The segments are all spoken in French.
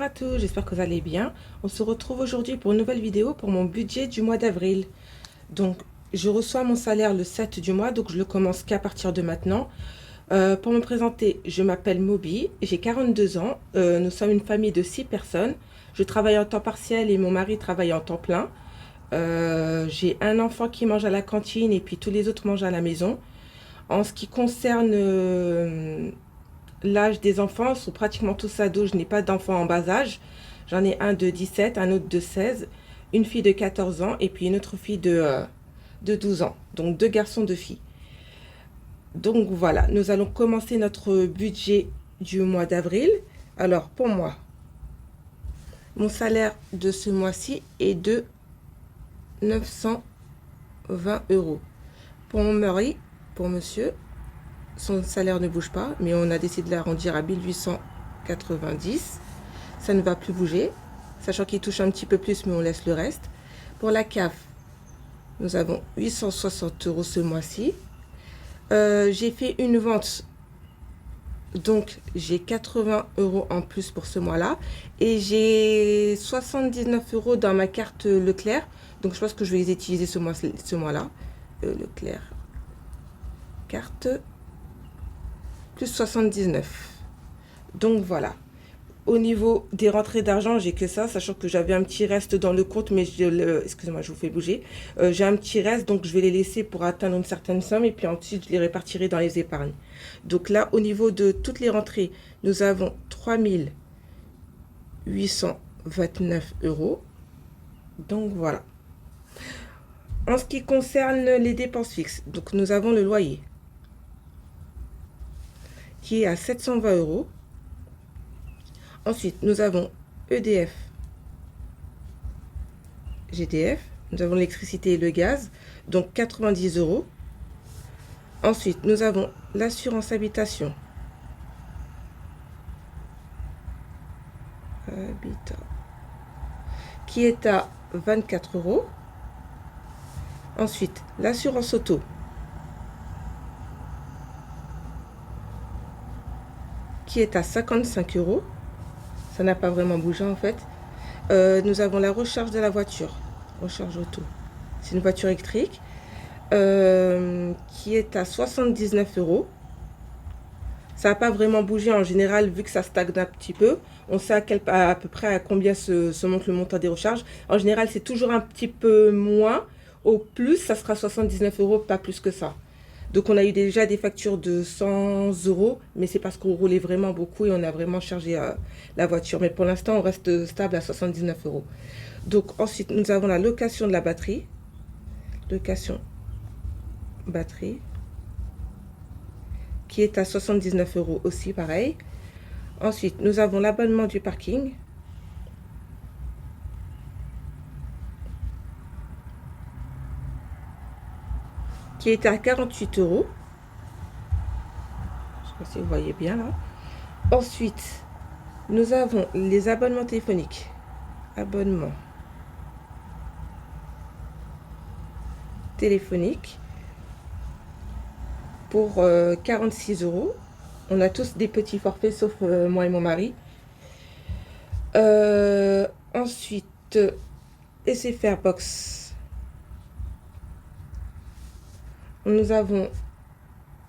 Bonjour à tous, j'espère que vous allez bien. On se retrouve aujourd'hui pour une nouvelle vidéo pour mon budget du mois d'avril. Donc, je reçois mon salaire le 7 du mois, donc je le commence qu'à partir de maintenant. Pour me présenter, je m'appelle Moby, j'ai 42 ans. Nous sommes une famille de 6 personnes. Je travaille en temps partiel et mon mari travaille en temps plein. J'ai un enfant qui mange à la cantine et puis tous les autres mangent à la maison. En ce qui concerne l'âge des enfants, sont pratiquement tous ados. Je n'ai pas d'enfants en bas âge. J'en ai un de 17, un autre de 16, une fille de 14 ans et puis une autre fille de 12 ans. Donc deux garçons, deux filles. Donc voilà, nous allons commencer notre budget du mois d'avril. Alors pour moi, mon salaire de ce mois-ci est de 920 euros. Pour mon mari, pour monsieur, son salaire ne bouge pas, mais on a décidé de l'arrondir à 1890. Ça ne va plus bouger, sachant qu'il touche un petit peu plus, mais on laisse le reste. Pour la CAF, nous avons 860 euros ce mois-ci. J'ai fait une vente, donc j'ai 80 euros en plus pour ce mois-là. Et j'ai 79 euros dans ma carte Leclerc, donc je pense que je vais les utiliser ce mois-là. Leclerc, carte, plus 79. Donc voilà. Au niveau des rentrées d'argent, j'ai que ça, sachant que j'avais un petit reste dans le compte, mais excusez-moi, je vous fais bouger. J'ai un petit reste, donc je vais les laisser pour atteindre une certaine somme, et puis ensuite je les répartirai dans les épargnes. Donc là, au niveau de toutes les rentrées, nous avons 3829 euros. Donc voilà. En ce qui concerne les dépenses fixes, donc nous avons le loyer, qui est à 720 euros. Ensuite, nous avons EDF, GDF, nous avons l'électricité et le gaz, donc 90 euros. Ensuite, nous avons l'assurance habitation, qui est à 24 euros. Ensuite, l'assurance auto, qui est à 55 euros. Ça n'a pas vraiment bougé en fait. Nous avons la recharge de la voiture, recharge auto. C'est une voiture électrique qui est à 79 euros. Ça n'a pas vraiment bougé en général vu que ça stagne un petit peu. On sait à peu près à combien se monte le montant des recharges. En général, c'est toujours un petit peu moins. Au plus, ça sera 79 euros, pas plus que ça. Donc on a eu déjà des factures de 100 euros, mais c'est parce qu'on roulait vraiment beaucoup et on a vraiment chargé la voiture. Mais pour l'instant, on reste stable à 79 euros. Donc ensuite, nous avons la location de la batterie. Location batterie, qui est à 79 euros aussi, pareil. Ensuite, nous avons l'abonnement du parking, qui est à 48 euros. Je ne sais pas si vous voyez bien là. Ensuite, nous avons les abonnements téléphoniques. Abonnement téléphonique pour 46 euros. On a tous des petits forfaits, sauf moi et mon mari. Ensuite, SFR Box. Nous avons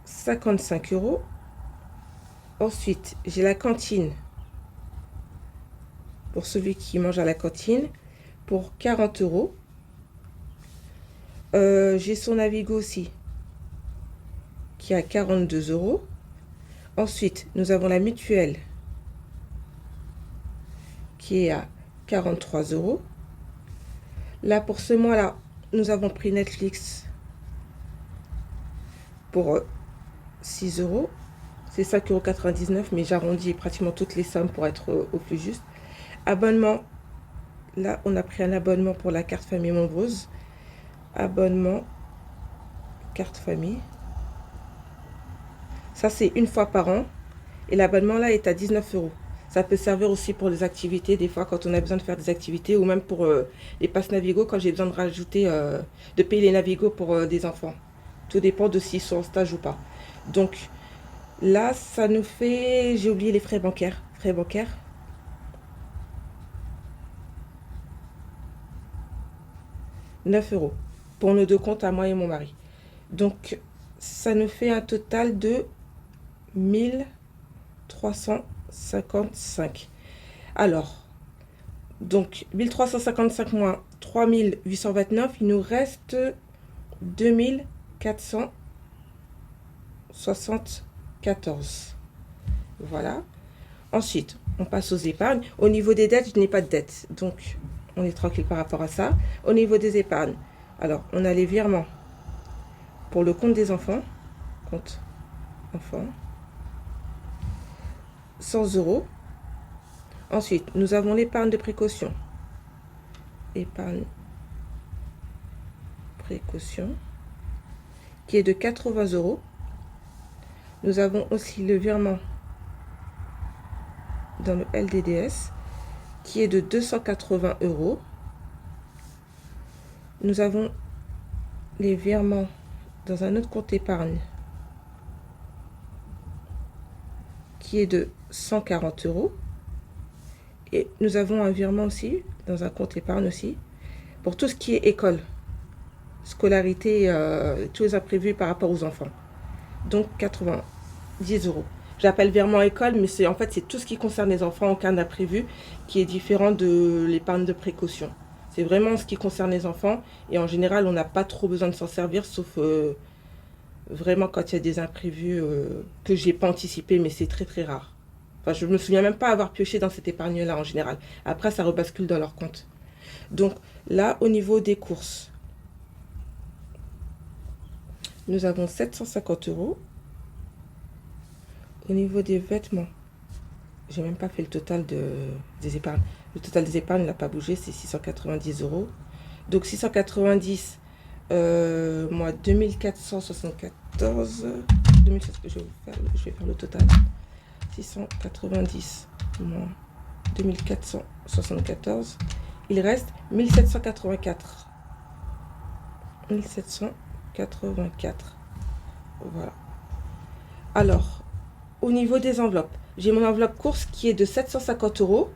55 euros. Ensuite, j'ai la cantine. Pour celui qui mange à la cantine, pour 40 euros. J'ai son Navigo aussi, qui est à 42 euros. Ensuite, nous avons la mutuelle, qui est à 43 euros. Là, pour ce mois-là, nous avons pris Netflix pour 6 euros. C'est 5,99 €, mais j'arrondis pratiquement toutes les sommes pour être au plus juste. Abonnement, là, on a pris un abonnement pour la carte famille nombreuse. Abonnement, carte famille. Ça, c'est une fois par an. Et l'abonnement, là, est à 19 euros. Ça peut servir aussi pour des activités, des fois, quand on a besoin de faire des activités, ou même pour les passes Navigo, quand j'ai besoin de rajouter, de payer les Navigo pour des enfants. Tout dépend de s'ils sont en stage ou pas. Donc, là, ça nous fait... J'ai oublié les frais bancaires. Frais bancaires. 9 euros pour nos deux comptes à moi et mon mari. Donc, ça nous fait un total de 1355. Alors, donc 1355 moins 3829, il nous reste 2474. Voilà. Ensuite, on passe aux épargnes. Au niveau des dettes, je n'ai pas de dette. Donc, on est tranquille par rapport à ça. Au niveau des épargnes, alors, on a les virements pour le compte des enfants. Compte enfants. 100 euros. Ensuite, nous avons l'épargne de précaution. Épargne précaution qui est de 80 euros. Nous avons aussi le virement dans le LDDS qui est de 280 euros. Nous avons les virements dans un autre compte épargne qui est de 140 euros. Et nous avons un virement aussi dans un compte épargne aussi pour tout ce qui est école, scolarité, tous les imprévus par rapport aux enfants. Donc 90 euros. J'appelle virement école, mais c'est en fait c'est tout ce qui concerne les enfants en cas d'imprévu qui est différent de l'épargne de précaution. C'est vraiment ce qui concerne les enfants et en général on n'a pas trop besoin de s'en servir sauf vraiment quand il y a des imprévus que j'ai pas anticipé, mais c'est très très rare. Enfin, je me souviens même pas avoir pioché dans cette épargne-là en général. Après, ça rebascule dans leur compte. Donc là, au niveau des courses, nous avons 750 euros. Au niveau des vêtements, j'ai même pas fait le total des épargnes. Le total des épargnes n'a pas bougé, c'est 690 euros. Donc 690 moins 2474. 2700, je vais faire le total. 690 moins 2474, il reste 1784. 1784. Voilà. Alors, au niveau des enveloppes, j'ai mon enveloppe course qui est de 750 euros.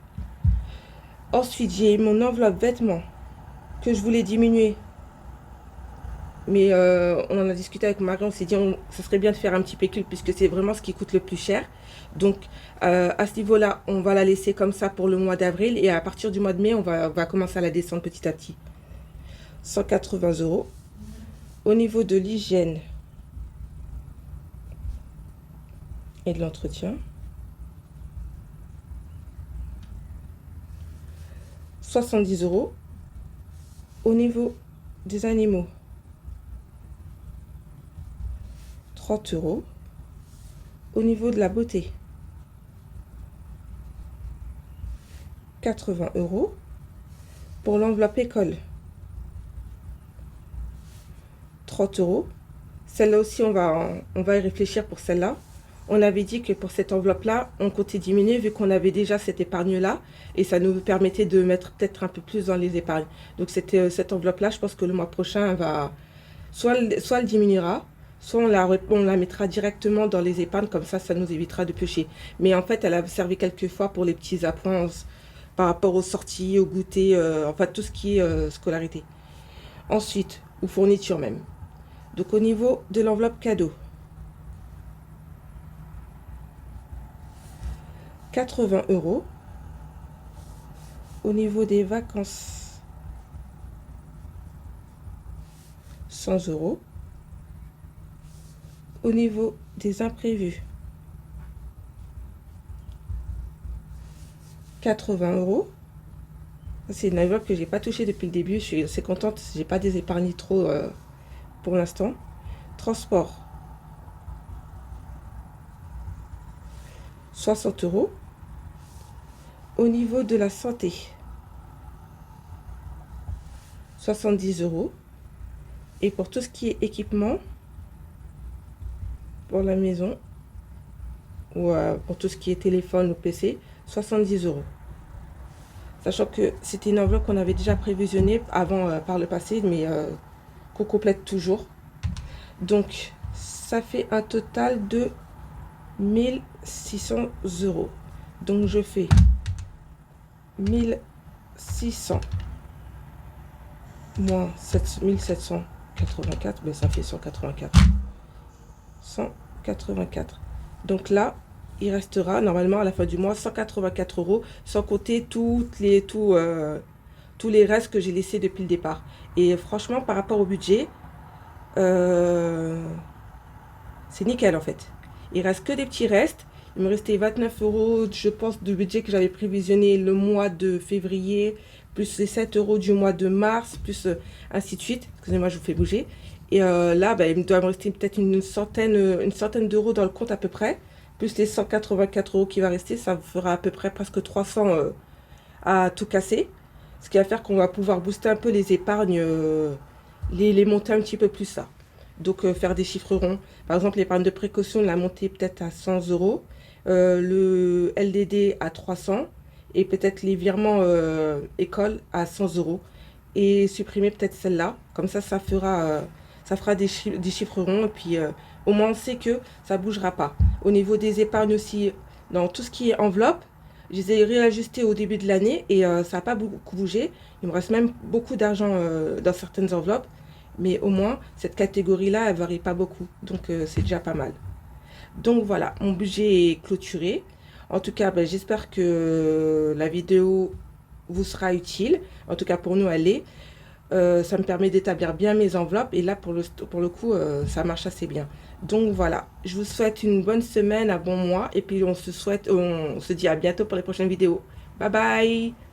Ensuite, j'ai mon enveloppe vêtements que je voulais diminuer. Mais on en a discuté avec Marie, on s'est dit ça serait bien de faire un petit pécule puisque c'est vraiment ce qui coûte le plus cher. Donc à ce niveau-là, on va la laisser comme ça pour le mois d'avril et à partir du mois de mai, on va commencer à la descendre petit à petit. 180 euros. Au niveau de l'hygiène et de l'entretien, 70 euros. Au niveau des animaux, 30 euros. Au niveau de la beauté, 80 euros. Pour l'enveloppe école, 30 euros. Celle-là aussi, on va y réfléchir pour celle-là. On avait dit que pour cette enveloppe-là, on comptait diminuer vu qu'on avait déjà cette épargne-là. Et ça nous permettait de mettre peut-être un peu plus dans les épargnes. Donc cette enveloppe-là, je pense que le mois prochain, soit elle diminuera, soit on la mettra directement dans les épargnes. Comme ça nous évitera de piocher. Mais en fait, elle a servi quelques fois pour les petits appoints par rapport aux sorties, au goûter, enfin tout ce qui est scolarité. Ensuite, ou fourniture même. Donc au niveau de l'enveloppe cadeau, 80 euros. Au niveau des vacances, 100 euros. Au niveau des imprévus, 80 euros. C'est une enveloppe que j'ai pas touchée depuis le début. Je suis assez contente. J'ai pas désépargné trop pour l'instant. Transport, 60 euros. Au niveau de la santé, 70 euros. Et pour tout ce qui est équipement, pour la maison, ou pour tout ce qui est téléphone ou PC, 70 euros. Sachant que c'était une enveloppe qu'on avait déjà prévisionnée avant par le passé, mais qu'on complète toujours. Donc, ça fait un total de 1600 euros. Donc, je fais 1600 moins 7784, ben ça fait 184. 184. Donc là, il restera normalement à la fin du mois 184 euros, sans compter tous les restes que j'ai laissés depuis le départ. Et franchement, par rapport au budget, c'est nickel en fait. Il reste que des petits restes. Il me restait 29 euros, je pense, de budget que j'avais prévisionné le mois de février, plus les 7 euros du mois de mars, plus ainsi de suite. Excusez-moi, je vous fais bouger. Et là, bah, il doit me rester peut-être une centaine d'euros dans le compte à peu près. Plus les 184 euros qui va rester, ça fera à peu près presque 300 à tout casser. Ce qui va faire qu'on va pouvoir booster un peu les épargnes, les monter un petit peu plus là. Donc faire des chiffres ronds. Par exemple, l'épargne de précaution, la monter peut-être à 100 euros. Le LDD à 300. Et peut-être les virements école à 100 euros. Et supprimer peut-être celle-là. Comme ça fera des chiffres ronds. Et puis au moins on sait que ça ne bougera pas. Au niveau des épargnes aussi, dans tout ce qui est enveloppe, je les ai réajustés au début de l'année et ça n'a pas beaucoup bougé. Il me reste même beaucoup d'argent dans certaines enveloppes. Mais au moins, cette catégorie-là, elle varie pas beaucoup. Donc, c'est déjà pas mal. Donc, voilà, mon budget est clôturé. En tout cas, ben, j'espère que la vidéo vous sera utile. En tout cas, pour nous, elle est. Ça me permet d'établir bien mes enveloppes. Et là, pour le coup, ça marche assez bien. Donc, voilà. Je vous souhaite une bonne semaine, un bon mois. Et puis, on se dit à bientôt pour les prochaines vidéos. Bye bye!